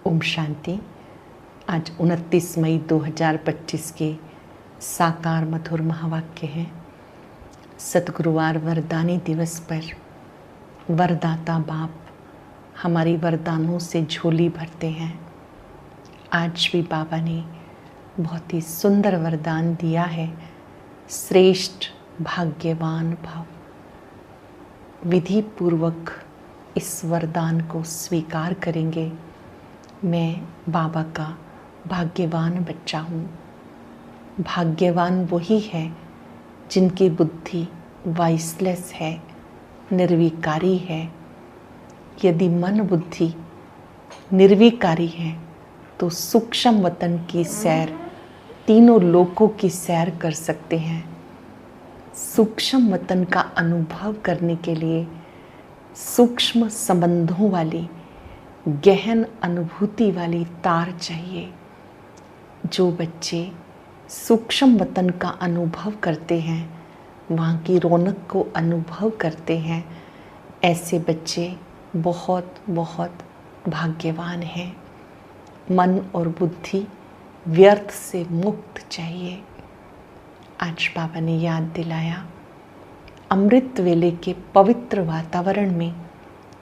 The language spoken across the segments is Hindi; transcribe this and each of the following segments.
ओम शांति। आज 29 मई 2025 के साकार मधुर महावाक्य हैं। सतगुरुवार वरदानी दिवस पर वरदाता बाप हमारी वरदानों से झोली भरते हैं। आज भी बाबा ने बहुत ही सुंदर वरदान दिया है, श्रेष्ठ भाग्यवान भव। विधि पूर्वक इस वरदान को स्वीकार करेंगे। मैं बाबा का भाग्यवान बच्चा हूँ। भाग्यवान वही है जिनकी बुद्धि वाइसलेस है, निर्विकारी है। यदि मन बुद्धि निर्विकारी है तो सूक्ष्म वतन की सैर, तीनों लोकों की सैर कर सकते हैं। सूक्ष्म वतन का अनुभव करने के लिए सूक्ष्म संबंधों वाली गहन अनुभूति वाली तार चाहिए। जो बच्चे सूक्ष्म वतन का अनुभव करते हैं, वहाँ की रौनक को अनुभव करते हैं, ऐसे बच्चे बहुत बहुत भाग्यवान हैं। मन और बुद्धि व्यर्थ से मुक्त चाहिए। आज बाबा ने याद दिलाया, अमृत वेले के पवित्र वातावरण में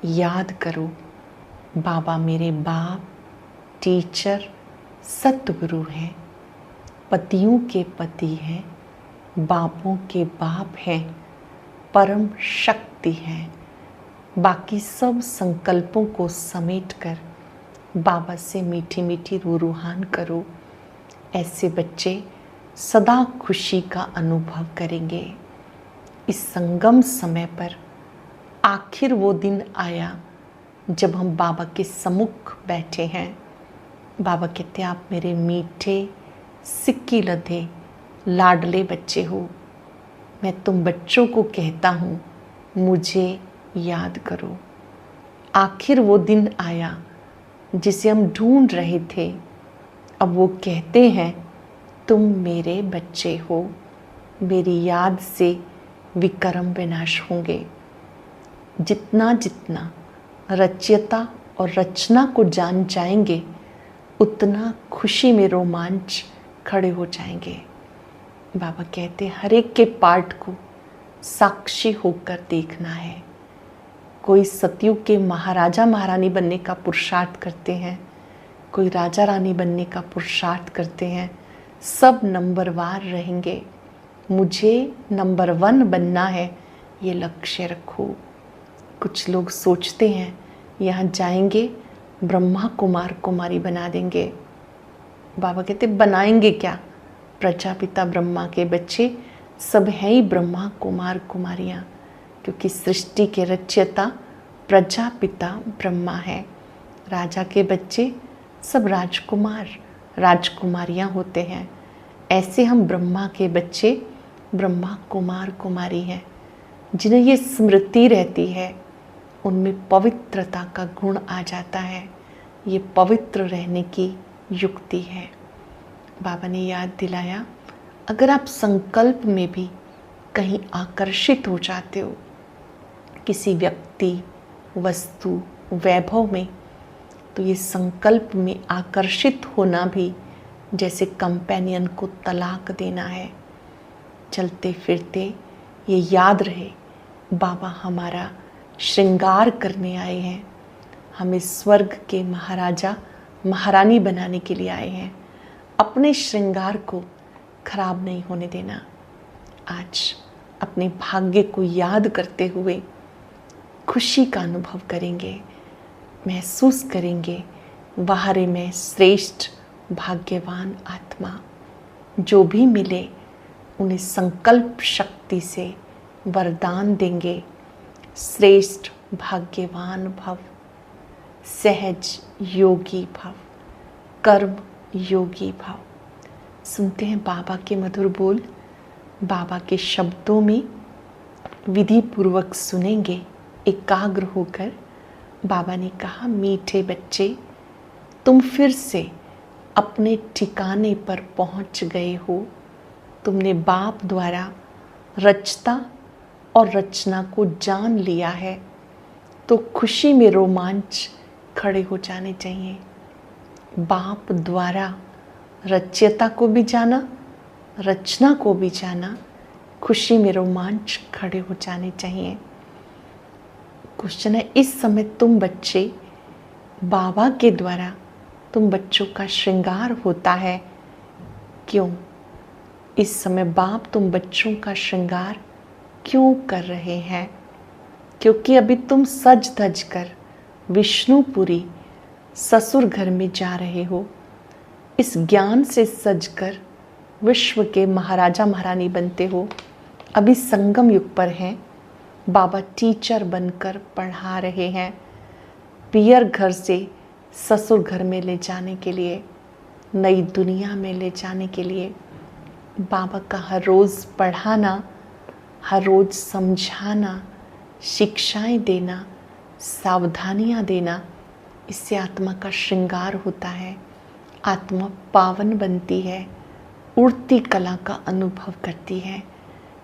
याद करो, बाबा मेरे बाप, टीचर, सतगुरु हैं, पतियों के पति हैं, बापों के बाप हैं, परम शक्ति हैं। बाकी सब संकल्पों को समेटकर बाबा से मीठी मीठी रूहान करो। ऐसे बच्चे सदा खुशी का अनुभव करेंगे। इस संगम समय पर आखिर वो दिन आया जब हम बाबा के सम्मुख बैठे हैं। बाबा कहते, आप मेरे मीठे सिक्की लधे लाडले बच्चे हो। मैं तुम बच्चों को कहता हूँ, मुझे याद करो। आखिर वो दिन आया जिसे हम ढूंढ रहे थे। अब वो कहते हैं, तुम मेरे बच्चे हो। मेरी याद से विकर्म विनाश होंगे। जितना जितना रचयिता और रचना को जान जाएंगे, उतना खुशी में रोमांच खड़े हो जाएंगे। बाबा कहते, हर एक के पार्ट को साक्षी होकर देखना है। कोई सतयुग के महाराजा महारानी बनने का पुरुषार्थ करते हैं, कोई राजा रानी बनने का पुरुषार्थ करते हैं। सब नंबरवार रहेंगे। मुझे नंबर 1 बनना है, ये लक्ष्य रखो। कुछ लोग सोचते हैं यहाँ जाएंगे ब्रह्मा कुमार कुमारी बना देंगे। बाबा कहते, बनाएंगे क्या? प्रजापिता ब्रह्मा के बच्चे सब हैं ही ब्रह्मा कुमार कुमारियाँ, क्योंकि सृष्टि के रचयिता प्रजापिता ब्रह्मा है। राजा के बच्चे सब राजकुमार राजकुमारियाँ होते हैं। ऐसे हम ब्रह्मा के बच्चे ब्रह्मा कुमार कुमारी हैं। जिन्हें ये स्मृति रहती है, उनमें पवित्रता का गुण आ जाता है। ये पवित्र रहने की युक्ति है। बाबा ने याद दिलाया, अगर आप संकल्प में भी कहीं आकर्षित हो जाते हो, किसी व्यक्ति, वस्तु, वैभव में, तो ये संकल्प में आकर्षित होना भी जैसे कंपेनियन को तलाक देना है। चलते फिरते ये याद रहे, बाबा हमारा श्रृंगार करने आए हैं। हमें स्वर्ग के महाराजा महारानी बनाने के लिए आए हैं। अपने श्रृंगार को खराब नहीं होने देना। आज अपने भाग्य को याद करते हुए खुशी का अनुभव करेंगे, महसूस करेंगे, बाहर में श्रेष्ठ भाग्यवान आत्मा। जो भी मिले उन्हें संकल्प शक्ति से वरदान देंगे, श्रेष्ठ भाग्यवान भव, सहज योगी भव, कर्म योगी भव। सुनते हैं बाबा के मधुर बोल। बाबा के शब्दों में विधि पूर्वक सुनेंगे एकाग्र होकर। बाबा ने कहा, मीठे बच्चे, तुम फिर से अपने ठिकाने पर पहुंच गए हो। तुमने बाप द्वारा रचता और रचना को जान लिया है, तो खुशी में रोमांच खड़े हो जाने चाहिए। बाप द्वारा रचयिता को भी जाना, रचना को भी जाना। खुशी में रोमांच खड़े हो जाने चाहिए। क्वेश्चन है, इस समय तुम बच्चे बाबा के द्वारा तुम बच्चों का श्रृंगार होता है, क्यों? इस समय बाप तुम बच्चों का श्रृंगार क्यों कर रहे हैं? क्योंकि अभी तुम सज धज कर विष्णुपुरी ससुर घर में जा रहे हो। इस ज्ञान से सज कर विश्व के महाराजा महारानी बनते हो। अभी संगम युग पर हैं। बाबा टीचर बनकर पढ़ा रहे हैं, पियर घर से ससुर घर में ले जाने के लिए, नई दुनिया में ले जाने के लिए। बाबा का हर रोज़ पढ़ाना, हर रोज़ समझाना, शिक्षाएं देना, सावधानियां देना, इससे आत्मा का श्रृंगार होता है। आत्मा पावन बनती है, उड़ती कला का अनुभव करती है।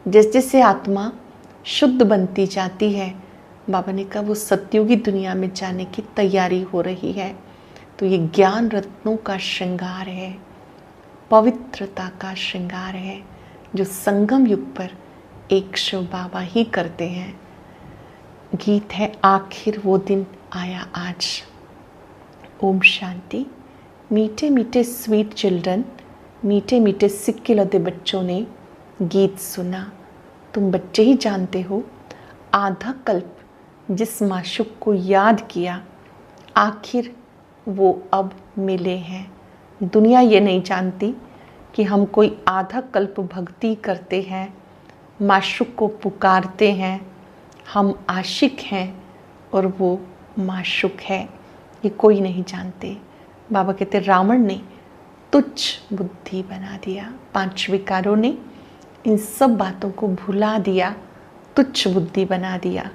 जैसे जैसे आत्मा शुद्ध बनती जाती है, बाबा ने कहा वो सतयुगी दुनिया में जाने की तैयारी हो रही है। तो ये ज्ञान रत्नों का श्रृंगार है, पवित्रता का श्रृंगार है, जो संगम युग पर एक शिव बाबा ही करते हैं। गीत है, आखिर वो दिन आया आज। ओम शांति। मीठे मीठे स्वीट चिल्ड्रन, मीठे मीठे सिक्के लदे बच्चों ने गीत सुना। तुम बच्चे ही जानते हो, आधा कल्प जिस माशूक को याद किया, आखिर वो अब मिले हैं। दुनिया ये नहीं जानती कि हम कोई आधा कल्प भक्ति करते हैं, माशूक को पुकारते हैं, हम आशिक हैं और वो माशूक है, ये कोई नहीं जानते। बाबा कहते रावण ने तुच्छ बुद्धि बना दिया, 5 विकारों ने इन सब बातों को भुला दिया, तुच्छ बुद्धि बना दिया।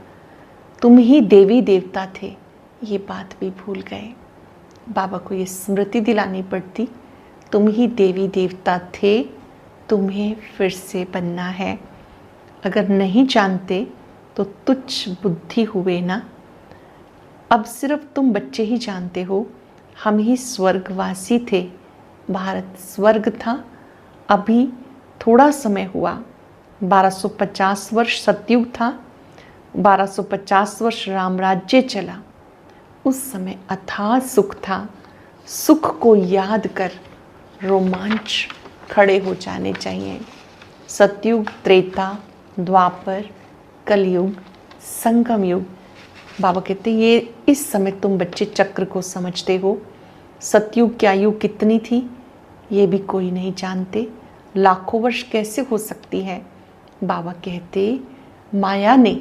तुम ही देवी देवता थे, ये बात भी भूल गए। बाबा को ये स्मृति दिलानी पड़ती, तुम ही देवी देवता थे, तुम्हें फिर से बनना है। अगर नहीं जानते तो तुच्छ बुद्धि हुए ना। अब सिर्फ तुम बच्चे ही जानते हो, हम ही स्वर्गवासी थे। भारत स्वर्ग था, अभी थोड़ा समय हुआ। 1250 वर्ष सतयुग था, 1250 वर्ष राम राज्य चला। उस समय अथाह सुख था। सुख को याद कर रोमांच खड़े हो जाने चाहिए। सतयुग, त्रेता, द्वापर, कलयुग, संगम युग। बाबा कहते ये इस समय तुम बच्चे चक्र को समझते हो। सतयुग की आयु कितनी थी ये भी कोई नहीं जानते, लाखों वर्ष कैसे हो सकती है। बाबा कहते माया ने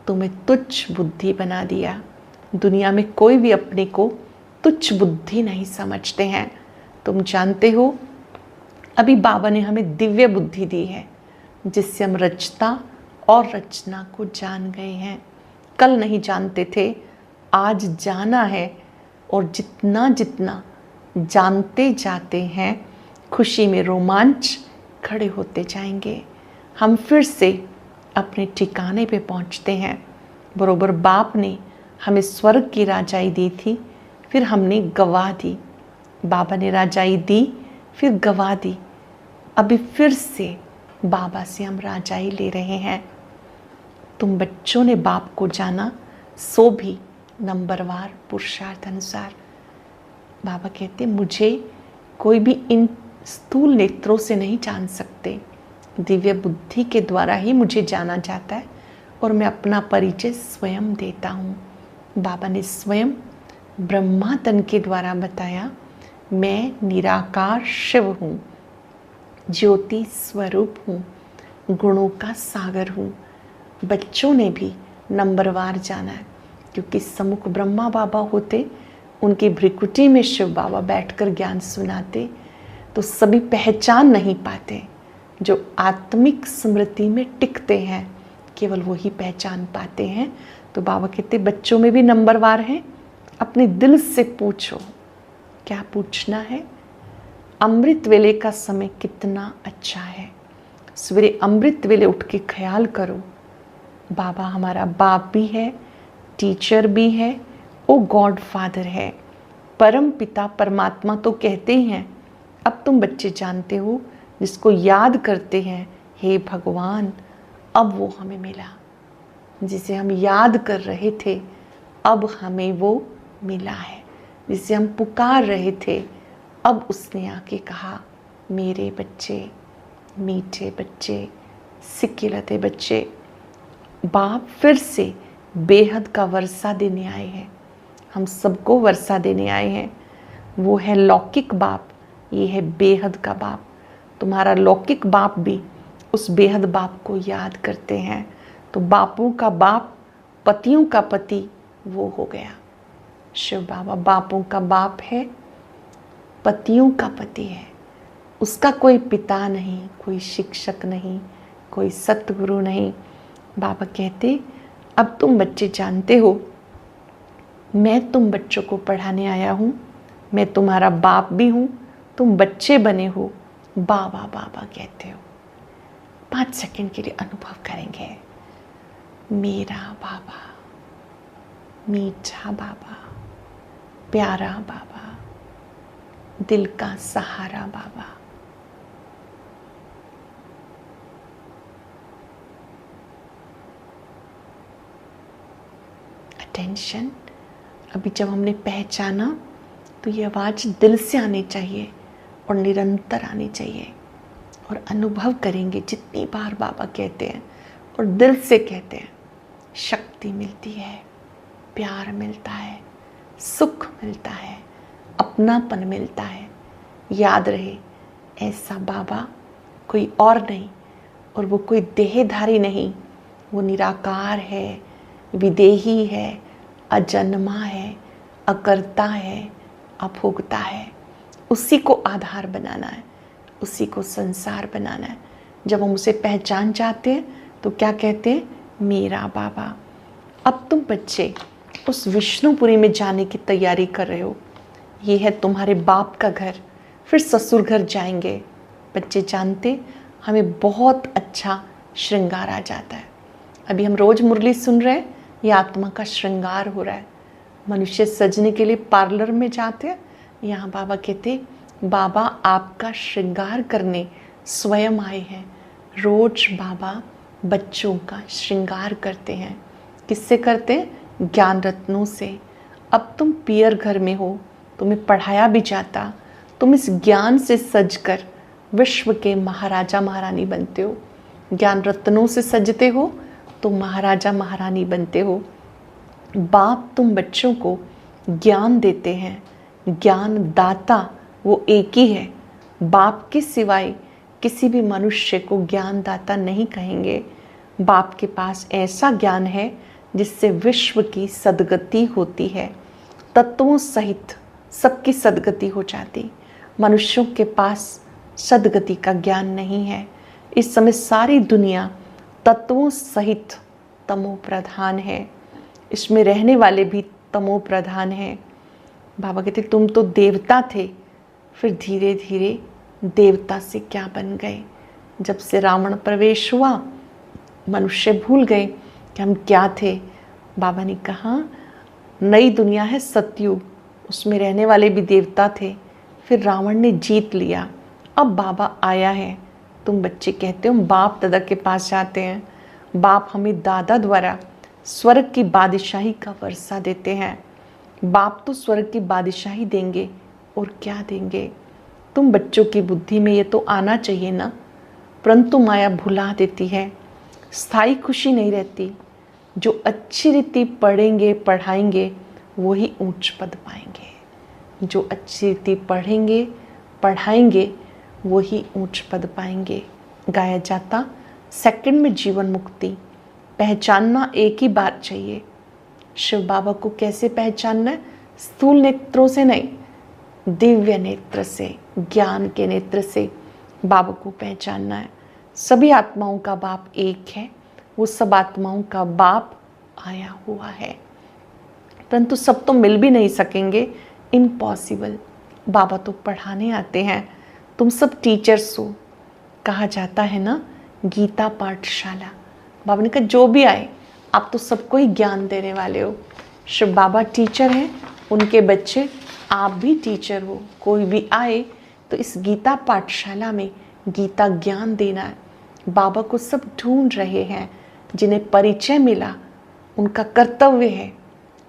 तुम्हें तुच्छ बुद्धि बना दिया। दुनिया में कोई भी अपने को तुच्छ बुद्धि नहीं समझते हैं। तुम जानते हो अभी बाबा ने हमें दिव्य बुद्धि दी है, जिससे हम रचता और रचना को जान गए हैं। कल नहीं जानते थे, आज जाना है। और जितना जितना जानते जाते हैं, खुशी में रोमांच खड़े होते जाएंगे। हम फिर से अपने ठिकाने पे पहुंचते हैं। बरोबर बाप ने हमें स्वर्ग की राजाई दी थी, फिर हमने गवा दी। बाबा ने राजाई दी, फिर गवा दी। अभी फिर से बाबा से हम राजाई ले रहे हैं। तुम बच्चों ने बाप को जाना, सो भी नंबरवार पुरुषार्थ अनुसार। बाबा कहते मुझे कोई भी इन स्थूल नेत्रों से नहीं जान सकते, दिव्य बुद्धि के द्वारा ही मुझे जाना जाता है और मैं अपना परिचय स्वयं देता हूँ। बाबा ने स्वयं ब्रह्मा तन के द्वारा बताया, मैं निराकार शिव हूँ, ज्योति स्वरूप हूँ, गुणों का सागर हूँ। बच्चों ने भी नंबरवार जाना है, क्योंकि सम्मुख ब्रह्मा बाबा होते, उनकी भ्रिकुटी में शिव बाबा बैठकर ज्ञान सुनाते, तो सभी पहचान नहीं पाते। जो आत्मिक स्मृति में टिकते हैं, केवल वही पहचान पाते हैं। तो बाबा कहते बच्चों में भी नंबरवार हैं। अपने दिल से पूछो, क्या पूछना है? अमृत वेले का समय कितना अच्छा है। सवेरे अमृत वेले उठ के ख्याल करो, बाबा हमारा बाप भी है, टीचर भी है, वो गॉड फादर है। परम पिता परमात्मा तो कहते ही हैं, अब तुम बच्चे जानते हो, जिसको याद करते हैं हे भगवान, अब वो हमें मिला। जिसे हम याद कर रहे थे अब हमें वो मिला है। जिसे हम पुकार रहे थे अब उसने आके कहा, मेरे बच्चे, मीठे बच्चे, सिक्किलते बच्चे। बाप फिर से बेहद का वर्षा देने आए हैं, हम सबको वर्षा देने आए हैं। वो है लौकिक बाप, ये है बेहद का बाप। तुम्हारा लौकिक बाप भी उस बेहद बाप को याद करते हैं। तो बापों का बाप, पतियों का पति वो हो गया शिव बाबा। बापों का बाप है, पतियों का पति है। उसका कोई पिता नहीं, कोई शिक्षक नहीं, कोई सतगुरु नहीं। बाबा कहते, अब तुम बच्चे जानते हो, मैं तुम बच्चों को पढ़ाने आया हूँ। मैं तुम्हारा बाप भी हूँ, तुम बच्चे बने हो, बाबा बाबा कहते हो। 5 सेकंड के लिए अनुभव करेंगे, मेरा बाबा, मीठा बाबा, प्यारा बाबा, दिल का सहारा बाबा। अटेंशन। अभी जब हमने पहचाना तो ये आवाज़ दिल से आनी चाहिए और निरंतर आनी चाहिए। और अनुभव करेंगे जितनी बार बाबा कहते हैं और दिल से कहते हैं, शक्ति मिलती है, प्यार मिलता है, सुख मिलता है, अपनापन मिलता है। याद रहे, ऐसा बाबा कोई और नहीं, और वो कोई देहधारी नहीं, वो निराकार है, विदेही है, अजन्मा है, अकर्ता है, अभोक्ता है। उसी को आधार बनाना है, उसी को संसार बनाना है। जब हम उसे पहचान जाते हैं तो क्या कहते हैं, मेरा बाबा। अब तुम बच्चे उस विष्णुपुरी में जाने की तैयारी कर रहे हो। ये है तुम्हारे बाप का घर, फिर ससुर घर जाएंगे। बच्चे जानते, हमें बहुत अच्छा श्रृंगार आ जाता है। अभी हम रोज मुरली सुन रहे हैं, ये आत्मा का श्रृंगार हो रहा है। मनुष्य सजने के लिए पार्लर में जाते हैं, यहाँ बाबा कहते, बाबा आपका श्रृंगार करने स्वयं आए हैं। रोज बाबा बच्चों का श्रृंगार करते हैं। किससे करते हैं? ज्ञान रत्नों से। अब तुम पियर घर में हो, तुम्हें पढ़ाया भी जाता, तुम इस ज्ञान से सजकर विश्व के महाराजा महारानी बनते हो। ज्ञान रत्नों से सजते हो तो महाराजा महारानी बनते हो। बाप तुम बच्चों को ज्ञान देते हैं। ज्ञान दाता वो एक ही है। बाप के सिवाय किसी भी मनुष्य को ज्ञान दाता नहीं कहेंगे। बाप के पास ऐसा ज्ञान है जिससे विश्व की सद्गति होती है। तत्वों सहित सबकी सद्गति हो जाती। मनुष्यों के पास सद्गति का ज्ञान नहीं है। इस समय सारी दुनिया तत्वों सहित तमो प्रधान है। इसमें रहने वाले भी तमो प्रधान हैं। बाबा कहते, तुम तो देवता थे, फिर धीरे धीरे देवता से क्या बन गए। जब से रावण प्रवेश हुआ, मनुष्य भूल गए कि हम क्या थे। बाबा ने कहा, नई दुनिया है सतयुग, उसमें रहने वाले भी देवता थे, फिर रावण ने जीत लिया। अब बाबा आया है। तुम बच्चे कहते हो हम बाप दादा के पास जाते हैं। बाप हमें दादा द्वारा स्वर्ग की बादशाही का वर्षा देते हैं। बाप तो स्वर्ग की बादशाही देंगे, और क्या देंगे। तुम बच्चों की बुद्धि में ये तो आना चाहिए ना, परंतु माया भुला देती है। स्थायी खुशी नहीं रहती। जो अच्छी रीति पढ़ेंगे पढ़ाएंगे वही ऊंच पद पाएंगे। जो अच्छी रीति पढ़ेंगे पढ़ाएंगे वही ऊंच पद पाएंगे। गाया जाता, सेकंड में जीवन मुक्ति। पहचानना एक ही बार चाहिए। शिव बाबा को कैसे पहचानना है? स्थूल नेत्रों से नहीं, दिव्य नेत्र से, ज्ञान के नेत्र से बाबा को पहचानना है। सभी आत्माओं का बाप एक है। वो सब आत्माओं का बाप आया हुआ है, परंतु सब तो मिल भी नहीं सकेंगे, इम्पॉसिबल। बाबा तो पढ़ाने आते हैं। तुम सब टीचर्स हो। कहा जाता है ना, गीता पाठशाला। बाबा ने कहा, जो भी आए आप तो सबको ही ज्ञान देने वाले हो। शिव बाबा टीचर हैं, उनके बच्चे आप भी टीचर हो, कोई भी आए तो इस गीता पाठशाला में गीता ज्ञान देना है। बाबा को सब ढूंढ रहे हैं, जिन्हें परिचय मिला उनका कर्तव्य है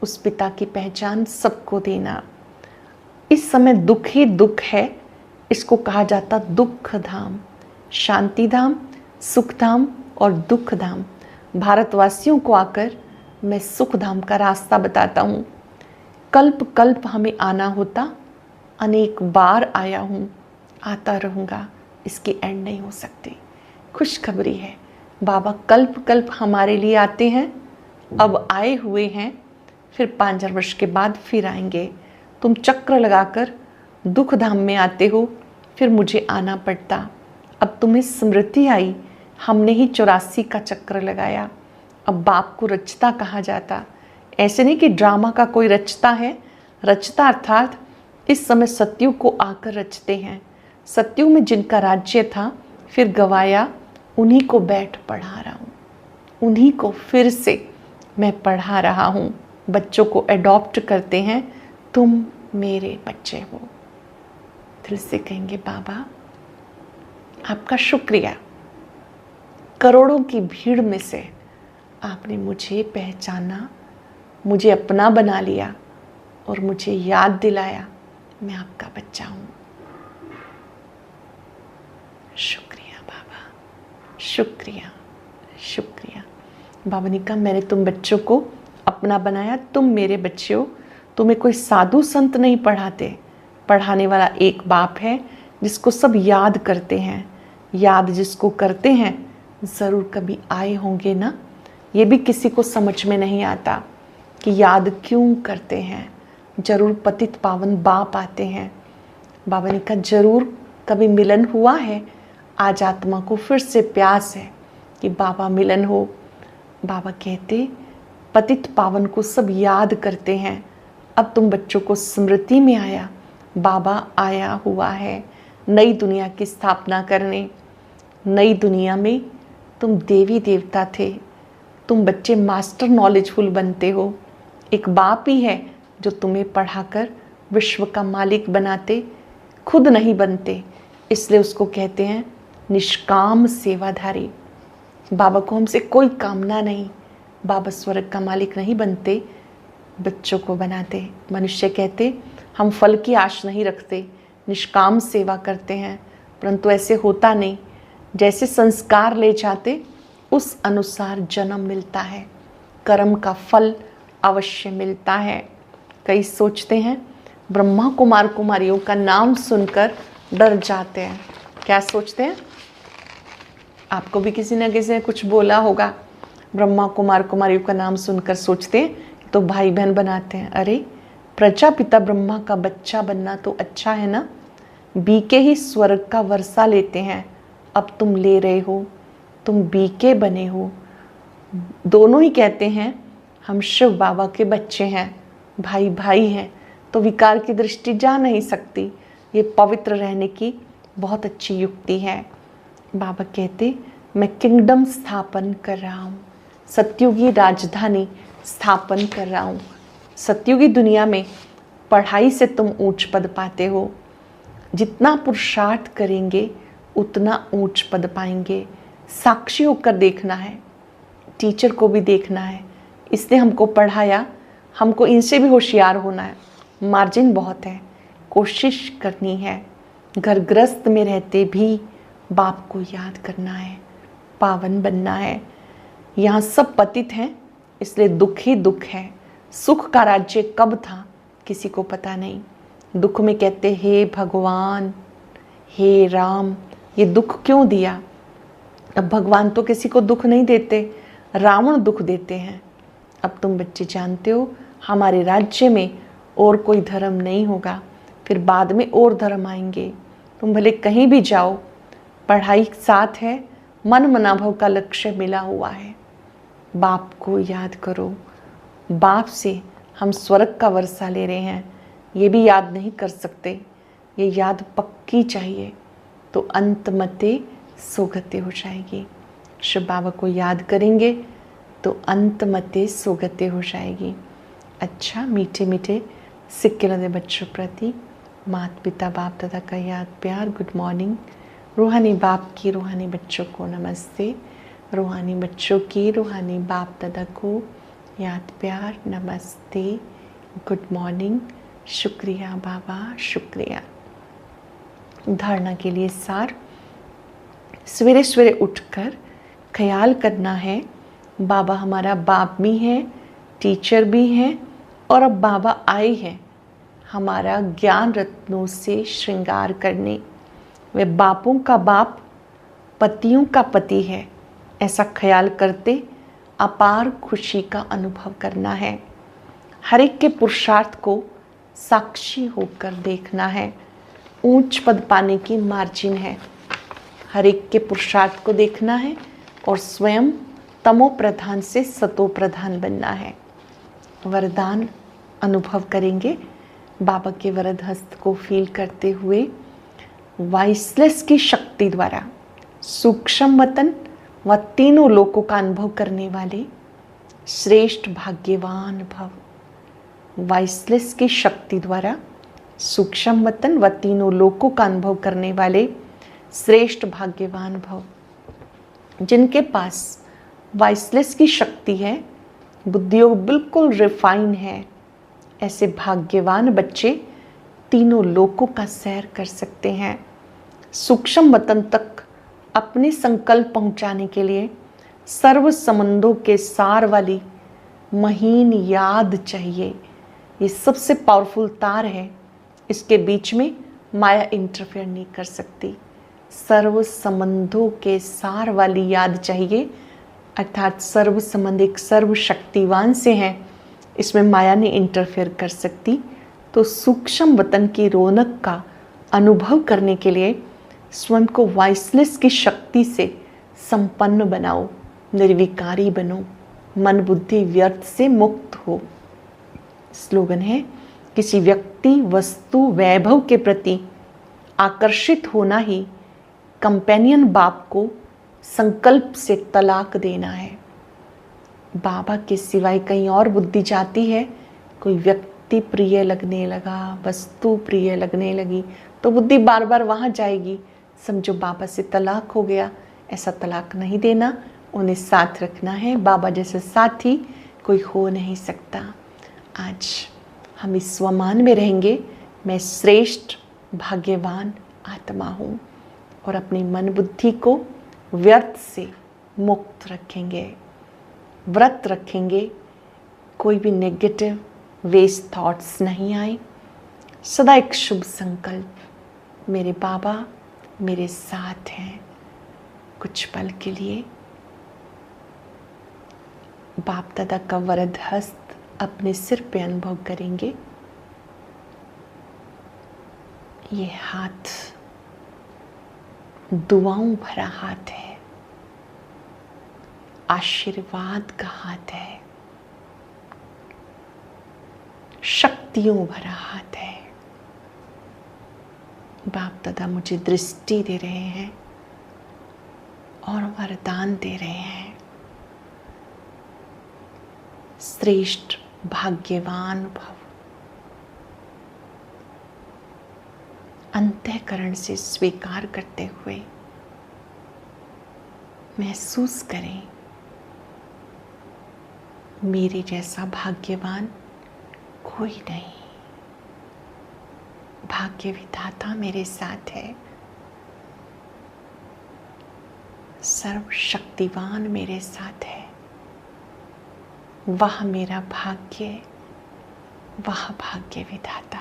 उस पिता की पहचान सबको देना। इस समय दुख ही दुख है, इसको कहा जाता दुख धाम, शांति धाम, सुख धाम और दुख धाम। भारतवासियों को आकर मैं सुख धाम का रास्ता बताता हूँ। कल्प कल्प हमें आना होता, अनेक बार आया हूँ, आता रहूँगा, इसकी एंड नहीं हो सकती। खुशखबरी है, बाबा कल्प कल्प हमारे लिए आते हैं, अब आए हुए हैं, फिर 5000 वर्ष के बाद फिर आएंगे। तुम चक्र लगाकर दुख धाम में आते हो, फिर मुझे आना पड़ता। अब तुम्हें स्मृति आई, हमने ही 84 का चक्र लगाया। अब बाप को रचता कहा जाता। ऐसे नहीं कि ड्रामा का कोई रचता है, रचता अर्थात इस समय सत्युग को आकर रचते हैं। सत्युग में जिनका राज्य था फिर गवाया, उन्हीं को बैठ पढ़ा रहा हूँ, उन्हीं को फिर से मैं पढ़ा रहा हूँ। बच्चों को एडॉप्ट करते हैं, तुम मेरे बच्चे हो। दिल से कहेंगे बाबा आपका शुक्रिया, करोड़ों की भीड़ में से आपने मुझे पहचाना, मुझे अपना बना लिया और मुझे याद दिलाया मैं आपका बच्चा हूँ। शुक्रिया बाबा, शुक्रिया शुक्रिया। बाबा ने कहा मैंने तुम बच्चों को अपना बनाया, तुम मेरे बच्चे हो। तुम्हें कोई साधु संत नहीं पढ़ाते, पढ़ाने वाला एक बाप है जिसको सब याद करते हैं। याद जिसको करते हैं ज़रूर कभी आए होंगे ना। ये भी किसी को समझ में नहीं आता कि याद क्यों करते हैं। जरूर पतित पावन बाप आते हैं। बाबा ने कहा जरूर कभी मिलन हुआ है, आज आत्मा को फिर से प्यास है कि बाबा मिलन हो। बाबा कहते पतित पावन को सब याद करते हैं, अब तुम बच्चों को स्मृति में आया, बाबा आया हुआ है नई दुनिया की स्थापना करने। नई दुनिया में तुम देवी देवता थे, तुम बच्चे मास्टर नॉलेजफुल बनते हो। एक बाप ही है जो तुम्हें पढ़ाकर विश्व का मालिक बनाते, खुद नहीं बनते, इसलिए उसको कहते हैं निष्काम सेवाधारी। बाबा को हमसे कोई कामना नहीं, बाबा स्वर्ग का मालिक नहीं बनते, बच्चों को बनाते। मनुष्य कहते हम फल की आश नहीं रखते, निष्काम सेवा करते हैं, परंतु ऐसे होता नहीं। जैसे संस्कार ले जाते उस अनुसार जन्म मिलता है, कर्म का फल अवश्य मिलता है। कई सोचते हैं ब्रह्मा कुमार कुमारियों का नाम सुनकर डर जाते हैं। क्या सोचते हैं? आपको भी किसी न किसी ने कुछ बोला होगा। ब्रह्मा कुमार कुमारियों का नाम सुनकर सोचते हैं तो भाई बहन बनाते हैं। अरे प्रजापिता ब्रह्मा का बच्चा बनना तो अच्छा है ना, बीके ही स्वर्ग का वर्षा लेते हैं। अब तुम ले रहे हो, तुम बीके बने हो। दोनों ही कहते हैं हम शिव बाबा के बच्चे हैं, भाई भाई हैं, तो विकार की दृष्टि जा नहीं सकती। ये पवित्र रहने की बहुत अच्छी युक्ति है। बाबा कहते मैं किंगडम स्थापन कर रहा हूँ, सतयुगी राजधानी स्थापन कर रहा हूँ। सतयुगी दुनिया में पढ़ाई से तुम ऊंच पद पाते हो, जितना पुरुषार्थ करेंगे उतना ऊंच पद पाएंगे। साक्षी होकर देखना है, टीचर को भी देखना है, इसने हमको पढ़ाया, हमको इनसे भी होशियार होना है। मार्जिन बहुत है, कोशिश करनी है। घर गृहस्थ में रहते भी बाप को याद करना है, पावन बनना है। यहाँ सब पतित हैं, इसलिए दुख ही दुख है। सुख का राज्य कब था किसी को पता नहीं। दुख में कहते हे भगवान, हे राम, ये दुख क्यों दिया? अब भगवान तो किसी को दुख नहीं देते, रावण दुख देते हैं। अब तुम बच्चे जानते हो हमारे राज्य में और कोई धर्म नहीं होगा, फिर बाद में और धर्म आएंगे। तुम भले कहीं भी जाओ, पढ़ाई साथ है, मन मनाभव का लक्ष्य मिला हुआ है। बाप को याद करो, बाप से हम स्वर्ग का वर्षा ले रहे हैं, ये भी याद नहीं कर सकते, ये याद पक्की चाहिए तो अंतमते सोगते हो जाएगी। शिव बाबा को याद करेंगे तो अंतमते सोगते हो जाएगी। अच्छा मीठे मीठे सिक्किलदे बच्चों प्रति माता पिता बाप दादा का याद प्यार गुड मॉर्निंग। रूहानी बाप की रूहानी बच्चों को नमस्ते। रूहानी बच्चों की रूहानी बाप दादा को याद प्यार नमस्ते गुड मॉर्निंग। शुक्रिया बाबा शुक्रिया। धारणा के लिए सार, सवेरे सवेरे उठकर ख्याल करना है बाबा हमारा बाप भी है, टीचर भी हैं और अब बाबा आए हैं हमारा ज्ञान रत्नों से श्रृंगार करने। वे बापों का बाप, पतियों का पति है, ऐसा ख्याल करते अपार खुशी का अनुभव करना है। हर एक के पुरुषार्थ को साक्षी होकर देखना है। ऊंच पद पाने की मार्जिन है। हर एक के पुरुषार्थ को देखना है और स्वयं तमो प्रधान से सतो प्रधान बनना है। वरदान अनुभव करेंगे बाबा के वरद हस्त को फील करते हुए। वाइसलेस की शक्ति द्वारा सूक्ष्म वतन व तीनों लोकों का अनुभव करने वाले श्रेष्ठ भाग्यवान भव। वाइसलेस की शक्ति द्वारा सूक्ष्म वतन व तीनों लोकों का अनुभव करने वाले श्रेष्ठ भाग्यवान भव। जिनके पास वाइसलेस की शक्ति है, बुद्धियोग बिल्कुल रिफाइन है, ऐसे भाग्यवान बच्चे तीनों लोकों का सैर कर सकते हैं। सूक्ष्म वतन तक अपने संकल्प पहुंचाने के लिए सर्व संबंधों के सार वाली महीन याद चाहिए। ये सबसे पावरफुल तार है, इसके बीच में माया इंटरफेयर नहीं कर सकती। सर्व संबंधों के सार वाली याद चाहिए, अर्थात सर्व संबंध एक सर्व शक्तिवान से हैं, इसमें माया नहीं इंटरफेयर कर सकती। तो सूक्ष्म वतन की रौनक का अनुभव करने के लिए स्वयं को वाइसलेस की शक्ति से संपन्न बनाओ, निर्विकारी बनो, मन बुद्धि व्यर्थ से मुक्त हो। स्लोगन है, किसी व्यक्ति वस्तु वैभव के प्रति आकर्षित होना ही कंपेनियन बाप को संकल्प से तलाक देना है। बाबा के सिवाय कहीं और बुद्धि जाती है, कोई व्यक्ति प्रिय लगने लगा, वस्तु प्रिय लगने लगी, तो बुद्धि बार बार वहाँ जाएगी, समझो बाबा से तलाक हो गया। ऐसा तलाक नहीं देना, उन्हें साथ रखना है। बाबा जैसे साथी कोई हो नहीं सकता। आज हम इस स्वमान में रहेंगे, मैं श्रेष्ठ भाग्यवान आत्मा हूँ, और अपनी मन बुद्धि को व्यर्थ से मुक्त रखेंगे, व्रत रखेंगे, कोई भी नेगेटिव वेस्ट थॉट्स नहीं आए। सदा एक शुभ संकल्प, मेरे बाबा मेरे साथ हैं। कुछ पल के लिए बाप दादा का वरद हस्त अपने सिर पे अनुभव करेंगे। ये हाथ दुआओं भरा हाथ है, आशीर्वाद का हाथ है, शक्तियों भरा हाथ है। बाप दादा मुझे दृष्टि दे रहे हैं और वरदान दे रहे हैं। श्रेष्ठ भाग्यवान भव। अंतःकरण से स्वीकार करते हुए महसूस करें, मेरे जैसा भाग्यवान कोई नहीं। भाग्य विधाता मेरे साथ है, सर्वशक्तिवान मेरे साथ है। वह मेरा भाग्य, वह भाग्य विधाता।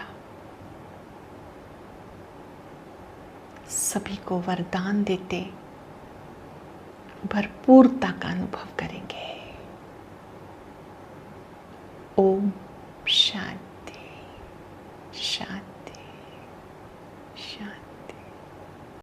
सभी को वरदान देते भरपूरता का अनुभव करेंगे। ओम शांति।